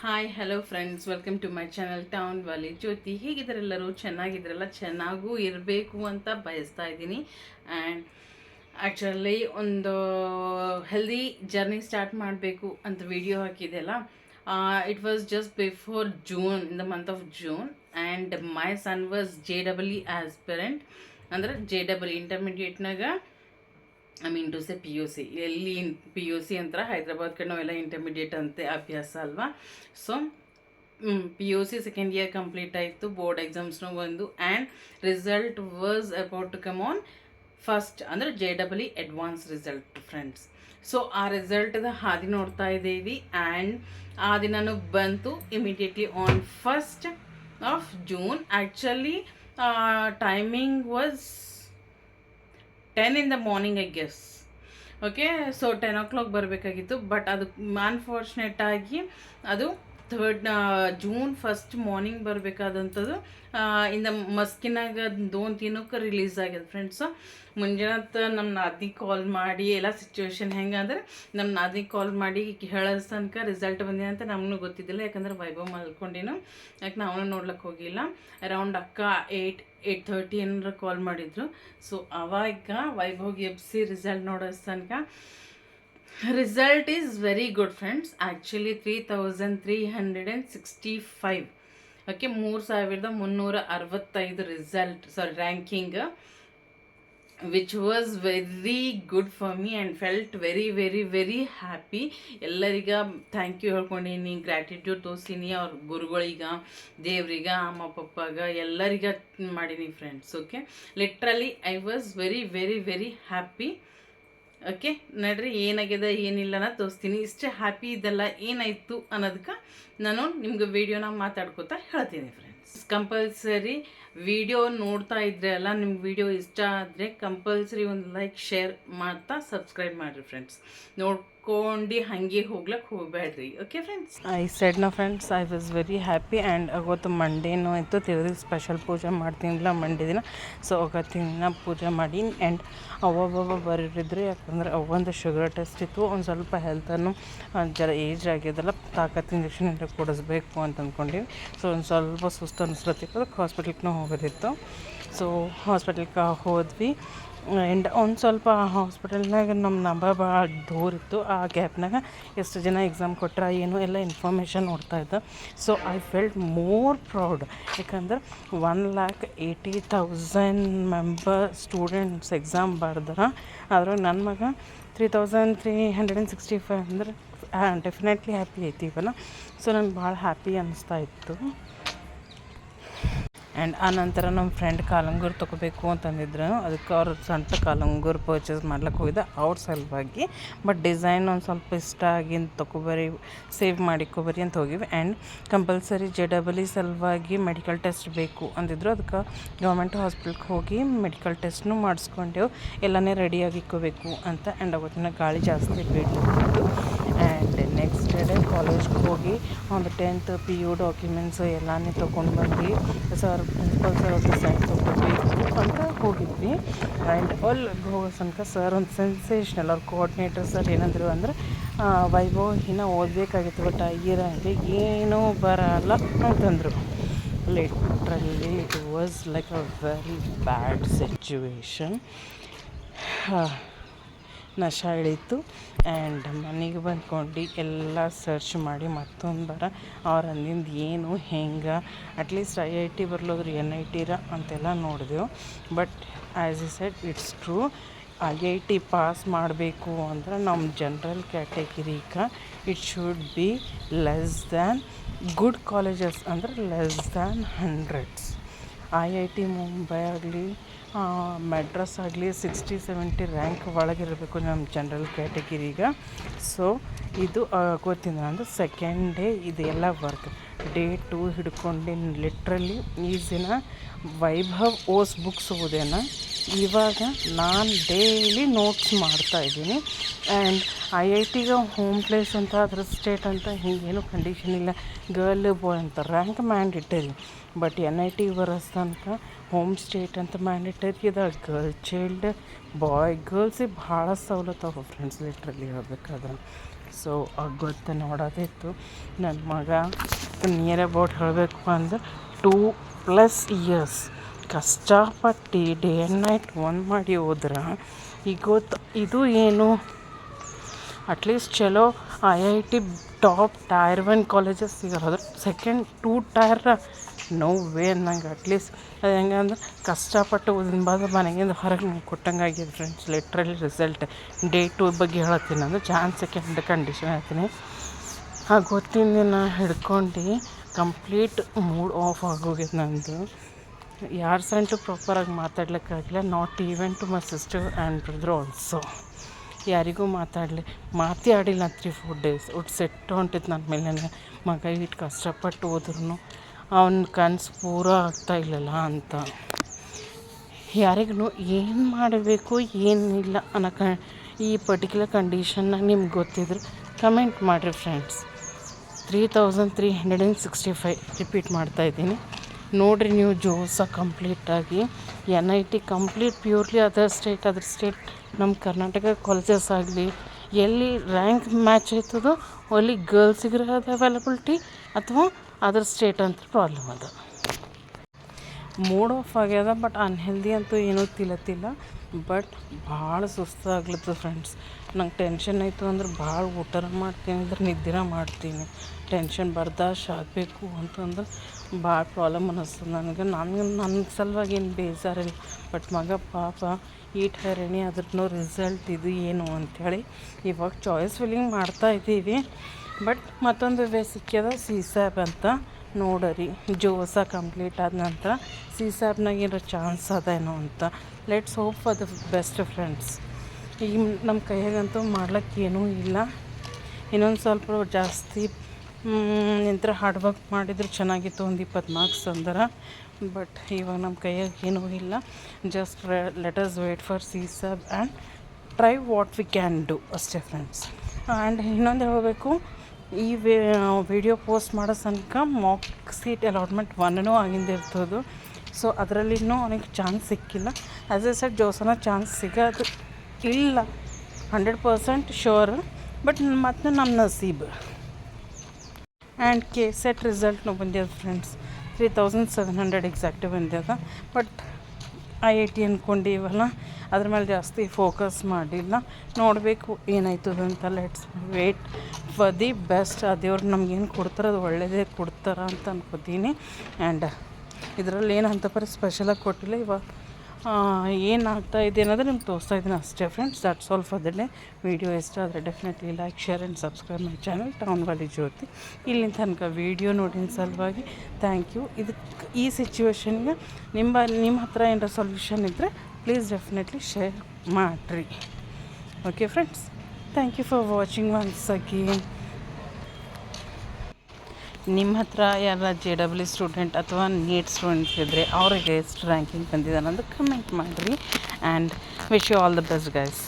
Hi hello friends, welcome to my channel town valley Jyothi. ಹೇಗಿದ್ದರೆಲ್ಲರೂ ಚೆನ್ನಾಗಿದ್ರಲ್ಲ, ಚೆನ್ನಾಗೂ ಇರಬೇಕು ಅಂತ ಬಯಸ್ತಾ ಇದ್ದೀನಿ. ಆ್ಯಂಡ್ ಆ್ಯಕ್ಚುಲಿ ಒಂದು ಹೆಲ್ದಿ ಜರ್ನಿ ಸ್ಟಾರ್ಟ್ ಮಾಡಬೇಕು ಅಂತ ವಿಡಿಯೋ ಹಾಕಿದೆಲ್ಲ. It was just before June, in the month of June. And my son was JEE aspirant, ಅಂದ್ರೆ JEE ಇಂಟರ್ಮೀಡಿಯೇಟ್ನಾಗ ಟು ಸೆ PUC. ಎಲ್ಲಿ PUC ಅಂತ ಹೈದ್ರಾಬಾದ್ ಕಡೆ ನಾವೆಲ್ಲ ಇಂಟರ್ಮೀಡಿಯೇಟ್ ಅಂತೆ ಅಭ್ಯಾಸ ಅಲ್ವಾ. So PUC second year complete ಆಯಿತು, ಬೋರ್ಡ್ ಎಕ್ಸಾಮ್ಸ್ನೂ ಬಂದು, and result was about to come on first, ಅಂದರೆ JEE advance result friends. So ಆ ರಿಸಲ್ಟ್ದ ಹಾದಿ ನೋಡ್ತಾ ಇದ್ದೀವಿ. ಆ್ಯಂಡ್ ಆ ದಿನನೂ ಬಂತು immediately on 1st of June. Actually timing was 10 in the morning, I guess. Okay, so 10 o'clock ಬರಬೇಕಾಗಿತ್ತು. ಬಟ್ ಅದು ಅನ್ಫಾರ್ಚುನೇಟಾಗಿ ಅದು June 1st ಮಾರ್ನಿಂಗ್ ಬರಬೇಕಾದಂಥದ್ದು ಇಂದ ಮಸ್ಕಿನಾಗ 2-3 ರಿಲೀಸ್ ಆಗ್ಯದ ಫ್ರೆಂಡ್ಸು. ಮುಂಜಾನೆ ನಮ್ಮ ನಾದಿನಿ ಕಾಲ್ ಮಾಡಿ, ಎಲ್ಲ ಸಿಚುವೇಶನ್ ಹೆಂಗೆ ಅಂದ್ರೆ, ನಮ್ಮ ನಾದಿನಿ ಕಾಲ್ ಮಾಡಿ ಹೇಳೋ ತನಕ ರಿಸಲ್ಟ್ ಬಂದಿದೆ ಅಂತ ನಮಗೂ ಗೊತ್ತಿದ್ದಿಲ್ಲ. ಯಾಕಂದ್ರೆ ವೈಭವ್ ಮಲ್ಕೊಂಡಿನು, ಯಾಕೆ ನಾವು ನೋಡ್ಲಿಕ್ಕೆ ಹೋಗಿಲ್ಲ. ಅರೌಂಡ್ ಅಕ್ಕ 8:30 ಏನಾರ ಕಾಲ್ ಮಾಡಿದ್ರು. ಸೊ ಅವಾಗ ವೈಭವ್ಗೆ ಎಬ್ಸಿ ರಿಸಲ್ಟ್ ನೋಡೋ ತನಕ result is very good friends. Actually 3,365, okay, 3,365 result, ranking, which was very good for me and felt very very very happy. ಎಲ್ಲರಿಗ ಥ್ಯಾಂಕ್ ಯು ಹೇಳ್ಕೊಂಡೀನಿ, ಗ್ರ್ಯಾಟಿಟ್ಯೂಡ್ ತೋರಿಸೀನಿ, ಅವ್ರ ಗುರುಗಳಿಗ, ದೇವ್ರಿಗ, ಅಮ್ಮ ಪಪ್ಪಾಗ, ಎಲ್ಲರಿಗ ಮಾಡೀನಿ friends. Okay, literally I was very very very happy. Okay, ನಡ್ರಿ ಏನಾಗಿದೆ ಏನಿಲ್ಲನ ತೋರಿಸ್ತೀನಿ. ಇಷ್ಟೇ happy ಇದೆಲ್ಲ ಏನಾಯಿತು ಅನ್ನೋದಕ್ಕೆ ನಾನು ನಿಮ್ಗೆ ವೀಡಿಯೋನ ಮಾತಾಡ್ಕೋತಾ ಹೇಳ್ತೀನಿ ಫ್ರೆಂಡ್ಸ್. ಕಂಪಲ್ಸರಿ ವಿಡಿಯೋ ನೋಡ್ತಾ ಇದ್ರೆ ಅಲ್ಲ, ನಿಮ್ಗೆ ವಿಡಿಯೋ ಇಷ್ಟ ಆದರೆ ಕಂಪಲ್ಸರಿ ಒಂದು ಲೈಕ್, ಶೇರ್ ಮಾಡ್ತಾ ಸಬ್ಸ್ಕ್ರೈಬ್ ಮಾಡಿರಿ ಫ್ರೆಂಡ್ಸ್. ನೋಡ್ಕೊಂಡು ಹಾಗೆ ಹೋಗ್ಲಿಕ್ಕೆ ಹೋಗಬೇಡ್ರಿ. Okay friends, I said no friends, I was very happy. And ಅವತ್ತು ಮಂಡೇನೂ ಆಯಿತು, ದೇವ್ರಿಗೆ ಸ್ಪೆಷಲ್ ಪೂಜೆ ಮಾಡ್ತೀನಿಲ್ಲ ಮಂಡೇ ದಿನ. ಸೊ ಅವತ್ತಿನ ಪೂಜೆ ಮಾಡಿ. ಆ್ಯಂಡ್ ಅವ್ವ ಬರಿದ್ರು, ಯಾಕಂದ್ರೆ ಅವೊಂದು ಶುಗರ್ ಟೆಸ್ಟ್ ಇತ್ತು, ಒಂದು ಸ್ವಲ್ಪ ಹೆಲ್ತನ್ನು ಜರ ಏಜ್ ಆಗ್ಯದಲ್ಲ, ತಾಕತ್ತು ಇಂಜೆಕ್ಷನ್ ಎಲ್ಲ ಕೊಡಿಸ್ಬೇಕು ಅಂತ ಅಂದ್ಕೊಂಡಿವಿ. ಸೊ ಒಂದು ಸ್ವಲ್ಪ ಸುಸ್ತು ಅನಿಸ್ಲತ್ತಿತ್ತು, ಅದಕ್ಕೆ ಹಾಸ್ಪಿಟ್ಲಿಗೆ ಹೋಗೋದಿತ್ತು. ಸೊ ಹಾಸ್ಪಿಟ್ಲಿಗೆ ಹೋದ್ವಿ. ಆ್ಯಂಡ್ ಒಂದು ಸ್ವಲ್ಪ ಹಾಸ್ಪಿಟಲ್ನಾಗ ನಮ್ಮ ನಂಬರ್ ಭಾಳ ದೂರ ಇತ್ತು. ಆ ಗ್ಯಾಪ್ನಾಗ ಎಷ್ಟು ಜನ ಎಕ್ಸಾಮ್ ಕೊಟ್ಟರೆ ಏನು ಎಲ್ಲ ಇನ್ಫಾರ್ಮೇಷನ್ ನೋಡ್ತಾ ಇದ್ದೆ. So I felt more proud, ಯಾಕಂದ್ರೆ 1,80,000 ಮೆಂಬರ್ ಸ್ಟೂಡೆಂಟ್ಸ್ ಎಕ್ಸಾಮ್ ಬರ್ದ್ರೆ ಅದ್ರಾಗ ನನ್ನ ಮಗ 3,365 ಅಂದ್ರೆ ಡೆಫಿನೆಟ್ಲಿ ಹ್ಯಾಪಿ ಐತಿ ಇವಲ್ಲ. ಸೊ ನಂಗೆ ಭಾಳ ಹ್ಯಾಪಿ ಅನ್ನಿಸ್ತಾ ಇತ್ತು. ಆ್ಯಂಡ್ ಆ ನಂತರ ನಮ್ಮ ಫ್ರೆಂಡ್ ಕಾಲಂಗೂರು ತೊಗೋಬೇಕು ಅಂತಂದಿದ್ರು, ಅದಕ್ಕೆ ಅವ್ರು ಸ್ವಂತ ಕಾಲಂಗೂರು ಪರ್ಚೇಸ್ ಮಾಡ್ಲಿಕ್ಕೆ ಹೋಗಿದ್ದೆ ಅವ್ರ ಸಲುವಾಗಿ. ಬಟ್ ಡಿಸೈನ್ ಒಂದು ಸ್ವಲ್ಪ ಇಷ್ಟ ಆಗಿಂದ ತೊಗೊಬರಿ, ಸೇವ್ ಮಾಡಿಕೊಬರಿ ಅಂತ ಹೋಗಿವಿ. ಆ್ಯಂಡ್ ಕಂಪಲ್ಸರಿ JEE ಸಲುವಾಗಿ ಮೆಡಿಕಲ್ ಟೆಸ್ಟ್ ಬೇಕು ಅಂದಿದ್ರು, ಅದಕ್ಕೆ ಗೌರ್ಮೆಂಟ್ ಹಾಸ್ಪಿಟ್ಲ್ಗೆ ಹೋಗಿ ಮೆಡಿಕಲ್ ಟೆಸ್ಟ್ನು ಮಾಡಿಸ್ಕೊಂಡೆವು, ಎಲ್ಲನೇ ರೆಡಿಯಾಗಿ ಇಕ್ಕೋಬೇಕು ಅಂತ. ಆ್ಯಂಡ್ ಅವತ್ತಿನ ಗಾಳಿ ಜಾಸ್ತಿ ಬೀಳ್ತಿತ್ತು. ಆ್ಯಂಡ್ ನೆಕ್ಸ್ಟ್ ಡೇ ಕಾಲೇಜ್ಗೆ ಹೋಗಿ ಒಂದು 10th PU ಡಾಕ್ಯುಮೆಂಟ್ಸ್ ಎಲ್ಲನೇ ತೊಗೊಂಡು ಬಂದು ಪ್ರಿನ್ಸಿಪಲ್ ಸರ್ ಅವ್ರಿಗೆ ಸೈನ್ ತೊಗೋಬೇಕು ಅಂತ ಹೋಗಿದ್ವಿ. ಆ್ಯಂಡ್ ಅಲ್ಲಿ ಹೋಗೋ ತನಕ ಸರ್ ಒಂದು ಸೆನ್ಸೇಷ್ನಲ್, ಅವ್ರ ಕೋಆರ್ಡಿನೇಟರ್ ಸರ್ ಏನಂದರು ಅಂದ್ರೆ, ವೈಭವ್ ಇನ್ನೂ ಓದಬೇಕಾಗಿತ್ತು, ಬಟ್ ಇರಂಗೆ ಏನೂ ಬರಲ್ಲ ಅಂತಂದರು. Literally it was like a very bad situation. ನಶ ಹಿಡಿತು. ಆ್ಯಂಡ್ ಮನೆಗೆ ಬಂದ್ಕೊಂಡು ಎಲ್ಲ ಸರ್ಚ್ ಮಾಡಿ ಮತ್ತೊಂದು ಬರ ಅವ್ರು ಅಂದಿಂದ ಏನು ಹೆಂಗೆ ಅಟ್ಲೀಸ್ಟ್ IIT ಬರ್ಲೋದ್ರು NIT ಅಂತೆಲ್ಲ ನೋಡಿದೆವು. But as I said, it's true. IIT pass ಮಾಡಬೇಕು ಅಂದ್ರೆ ನಮ್ಮ ಜನರಲ್ ಕ್ಯಾಟಗಿರಿಗೆ it should be less than good colleges, ಅಂದ್ರೆ less than 100s. IIT Mumbai ಆಗಲಿ ಮೆಡ್ರಾಸ್ ಆಗಲಿ 60-70 ರ್ಯಾಂಕ್ ಒಳಗಿರಬೇಕು ನಮ್ಮ ಜನರಲ್ ಕ್ಯಾಟಗಿರಿಗೆ. ಸೊ ಇದು ಗೊತ್ತಿಲ್ಲ ಅಂದರೆ ಸೆಕೆಂಡ್ ಡೇ ಇದೆಲ್ಲ ವರ್ಕ್, ಡೇ 2 ಹಿಡ್ಕೊಂಡು ಲಿಟ್ರಲಿ ಈಸಿನ ವೈಭವ್ ಓಸ್ ಬುಕ್ಸ್ ಓದೇನ. ಇವಾಗ ನಾನು ಡೈಲಿ ನೋಟ್ಸ್ ಮಾಡ್ತಾಯಿದ್ದೀನಿ. ಆ್ಯಂಡ್ IITಗೆ ಹೋಮ್ ಪ್ಲೇಸ್ ಅಂತ, ಅದ್ರ ಸ್ಟೇಟ್ ಅಂತ ಹಿಂಗೇನು ಕಂಡೀಷನ್ ಇಲ್ಲ, ಗರ್ಲ್ ಬಾಯ್ ಅಂತ rank mandatory. But NIT Burroughs ತನಕ ಹೋಮ್ ಸ್ಟೇಟ್ ಅಂತ ಮ್ಯಾಂಡೇಟರಿ ಅದ. ಗರ್ಲ್ ಚೈಲ್ಡ್, ಬಾಯ್ ಗರ್ಲ್ಸಿಗೆ ಭಾಳ ಸವಲತ್ತು ಅವ ಫ್ರೆಂಡ್ಸ್, ಲಿಟ್ರಲಿ ಹೇಳ್ಬೇಕಾದ್ರೆ. ಸೊ ಗೊತ್ತು ನೋಡೋದಿತ್ತು. ನನ್ನ ಮಗ ನಿಯರ್ ಅಬೌಟ್ ಹೇಳಬೇಕು ಅಂದ್ರೆ 2+ ಇಯರ್ಸ್ ಕಷ್ಟಪಟ್ಟು ಡೇ ಆ್ಯಂಡ್ ನೈಟ್ ಮಾಡಿ ಹೋದ್ರೆ ಈಗ ಗೊತ್ತು ಇದು ಏನು ಅಟ್ಲೀಸ್ಟ್ ಚಲೋ IIT ಟಾಪ್ ಟೈರ್ 1 ಕಾಲೇಜಸ್ ಸಿಗೋದು ಸೆಕೆಂಡ್ 2 ಟೈರ್ ನೋ ವೇ ಅನ್ನಂಗೆ. ಅಟ್ಲೀಸ್ಟ್ ಅದು ಹೆಂಗೆ ಅಂದ್ರೆ ಕಷ್ಟಪಟ್ಟು ಓದಿನ ಬಾದ ಮನೆಗಿಂದ ಹೊರಗೆ ಕೊಟ್ಟಂಗೆ ಆಗಿದೆ ಫ್ರೆಂಡ್ಸ್. ಲಿಟ್ರಲಿ ರಿಸಲ್ಟ್ ಡೇ 2 ಬಗ್ಗೆ ಹೇಳ್ತೀನಿ ಅಂದರೆ ಚಾನ್ಸ್ ಸೆಕೆಂಡ್ ಕಂಡೀಷನ್ ಹೇಳ್ತೀನಿ. ಆ ಗೊತ್ತಿನ ದಿನ ಹಿಡ್ಕೊಂಡು ಕಂಪ್ಲೀಟ್ ಮೂಡ್ ಆಫ್ ಆಗೋಗಿದೆ ನಂದು. ಯಾರ ಸೆಂಟು ಪ್ರಾಪರಾಗಿ ಮಾತಾಡ್ಲಿಕ್ಕಾಗಿಲ್ಲ. Not even to my sister and brother also. ಯಾರಿಗೂ ಮಾತೇ ಆಡಿಲ್ಲ 3-4 ಡೇಸ್. ಒಟ್ಟು ಸೆಟ್ಟು ಹೊಂಟಿತ್ತು ನನ್ನ ಮೇಲೆ. ಮಗ ಇಟ್ಟು ಕಷ್ಟಪಟ್ಟು ಹೋದ್ರೂ ಅವನ ಕನಸು ಪೂರ ಆಗ್ತಾಯಿಲ್ಲಲ್ಲ ಅಂತ. ಯಾರಿಗೂ ಏನು ಮಾಡಬೇಕು ಏನಿಲ್ಲ ಅನ್ನೋ ಈ ಪರ್ಟಿಕ್ಯುಲರ್ ಕಂಡೀಷನ್ನಾಗ ನಿಮ್ಗೆ ಗೊತ್ತಿದ್ರೆ ಕಮೆಂಟ್ ಮಾಡಿರಿ ಫ್ರೆಂಡ್ಸ್. 3365 ರಿಪೀಟ್ ಮಾಡ್ತಾಯಿದ್ದೀನಿ ನೋಡಿರಿ ನೀವು. ಜೋಸ ಕಂಪ್ಲೀಟಾಗಿ NIT complete purely other state ನಮ್ಮ ಕರ್ನಾಟಕ ಕಾಲೇಜಸ್ ಆಗಲಿ ಎಲ್ಲಿ ರ್ಯಾಂಕ್ ಮ್ಯಾಚ್ ಆಯ್ತದೋ ಅಲ್ಲಿ ಗರ್ಲ್ಸಿಗಿರೋದು ಅವೈಲಬಿಲಿಟಿ ಅಥವಾ ಅದರ್ ಸ್ಟೇಟ್ ಅಂತ ಪ್ರಾಬ್ಲಮ್ ಅದ. ಮೂಡ್ ಆಫ್ ಆಗ್ಯದ. ಬಟ್ ಅನ್ಹೆಲ್ದಿ ಅಂತೂ ಏನೂ ತಿಲ್ಲತ್ತಿಲ್ಲ. ಬಟ್ ಭಾಳ ಸುಸ್ತಾಗ್ಲತ್ತದ ಫ್ರೆಂಡ್ಸ್. ನಂಗೆ ಟೆನ್ಷನ್ ಆಯಿತು ಅಂದ್ರೆ ಭಾಳ ಊಟ ಮಾಡ್ತೀನಿ ಅಂದ್ರೆ ನಿದ್ದೆ ಮಾಡ್ತೀನಿ. ಟೆನ್ಷನ್ ಬರ್ದಾಶ್ ಆಗಬೇಕು ಅಂತಂದ್ರೆ ಭಾಳ ಪ್ರಾಬ್ಲಮ್ ಅನ್ನಿಸ್ತದೆ ನನಗೆ. ನನ್ನ ಸಲುವಾಗಿ ಏನು ಬೇಜಾರಿಲ್ಲ. ಬಟ್ ಮಗ ಪಾಪ ಈಟ್ ಹೈರಾಣಿ ಅದ್ರದ್ದು ರಿಸಲ್ಟ್ ಇದು ಏನು ಅಂಥೇಳಿ ಇವಾಗ ಚಾಯ್ಸ್ ಫಿಲ್ಲಿಂಗ್ ಮಾಡ್ತಾಯಿದ್ದೀವಿ. ಬಟ್ ಮತ್ತೊಂದು ವೇ ಸಿಕ್ಕ್ಯದ CSAB ಅಂತ ನೋಡರಿ. ಜೋಸ ಕಂಪ್ಲೀಟ್ ಆದ ನಂತರ CSABನಾಗ ಏನೋ ಚಾನ್ಸ್ ಅದೇನೋ ಅಂತ. Let's hope for the best friends. ಈಗ ನಮ್ಮ ಕೈಯಾಗಂತೂ ಮಾಡ್ಲಿಕ್ಕೆ ಏನೂ ಇಲ್ಲ. ಇನ್ನೊಂದು ಸ್ವಲ್ಪ ಜಾಸ್ತಿ ನಿಂತರ ಹಾರ್ಡ್ ವರ್ಕ್ ಮಾಡಿದ್ರೆ ಚೆನ್ನಾಗಿತ್ತು. ಒಂದು 20 ಮಾರ್ಕ್ಸ್ ಅಂದ್ರೆ. ಬಟ್ ಇವಾಗ ನಮ್ಮ ಕೈಯಾಗ ಏನೂ ಇಲ್ಲ. Just let us wait for CSAB and try what we can do ಅಷ್ಟೇ ಫ್ರೆಂಡ್ಸ್. ಆ್ಯಂಡ್ ಇನ್ನೊಂದು ಹೇಳಬೇಕು, ಈ ವಿಡಿಯೋ ಪೋಸ್ಟ್ ಮಾಡೋ ತನಕ ಮಾಕ್ ಸೀಟ್ ಅಲಾಟ್ಮೆಂಟ್ 1 ಆಗಿಂದಿರ್ತದೆ. ಸೊ ಅದರಲ್ಲಿನೂ ಅವನಿಗೆ ಚಾನ್ಸ್ ಸಿಕ್ಕಿಲ್ಲ. ಆ್ಯಸ್ ಎ ಸೆಟ್ ಜೋಸನ ಚಾನ್ಸ್ ಸಿಗೋದು ಇಲ್ಲ 100% ಶ್ಯೂರ್. ಬಟ್ ಮತ್ತು ನಮ್ಮ ನಸೀಬ್. ಆ್ಯಂಡ್ KSET ರಿಸಲ್ಟ್ನೂ ಬಂದ್ಯದ ಫ್ರೆಂಡ್ಸ್. 3700 ಎಕ್ಸಾಕ್ಟಿವ್ ಬಂದ್ಯದ. ಬಟ್ IIT ಅಂದ್ಕೊಂಡಿವಲ್ಲ ಅದ್ರ ಮೇಲೆ ಜಾಸ್ತಿ ಫೋಕಸ್ ಮಾಡಿಲ್ಲ. ನೋಡಬೇಕು ಏನಾಯ್ತದಂತ. Let's wait for the best. ಆ ದೇವ್ರು ನಮ್ಗೇನು ಕೊಡ್ತಾರೆ ಅದು ಒಳ್ಳೆಯದೇ ಕೊಡ್ತಾರ ಅಂತ ಅನ್ಕೋತೀನಿ. ಆ್ಯಂಡ್ ಇದರಲ್ಲಿ ಏನು ಅಂತ ಪರಿ ಸ್ಪೆಷಲಾಗಿ ಕೊಟ್ಟಿಲ್ಲ. ಇವಾಗ ಏನಾಗ್ತಾ ಇದೆ ಅನ್ನೋದು ನಿಮ್ಗೆ ತೋರಿಸ್ತಾ ಇದ್ದೀನಿ ಅಷ್ಟೇ friends. That's all for the day. Video ಇಷ್ಟ ಆದರೆ definitely like, share and subscribe my channel town valley Jyothi. ಇಲ್ಲಿ ತನಕ ವಿಡಿಯೋ ನೋಡಿನ ಸಲುವಾಗಿ ಥ್ಯಾಂಕ್ ಯು. ಇದಕ್ಕೆ ಈ ಸಿಚುವೇಶನ್ಗೆ ನಿಮ್ಮ ಹತ್ರ ಏನಾರ ಸೊಲ್ಯೂಷನ್ ಇದ್ದರೆ ಪ್ಲೀಸ್ ಡೆಫಿನೆಟ್ಲಿ ಶೇರ್ ಮಾಡಿರಿ. Okay friends, thank you for watching once again. ನಿಮ್ಮ ಹತ್ರ ಯಾರ JEE ಸ್ಟೂಡೆಂಟ್ ಅಥವಾ ನೀಟ್ ಸ್ಟೂಡೆಂಟ್ಸ್ ಇದ್ದರೆ ಅವ್ರಿಗೆ ಎಷ್ಟು ರ್ಯಾಂಕಿಂಗ್ ಬಂದಿದೆ ಅನ್ನೋದು ಕಮೆಂಟ್ ಮಾಡಿರಿ. And wish you all the best guys.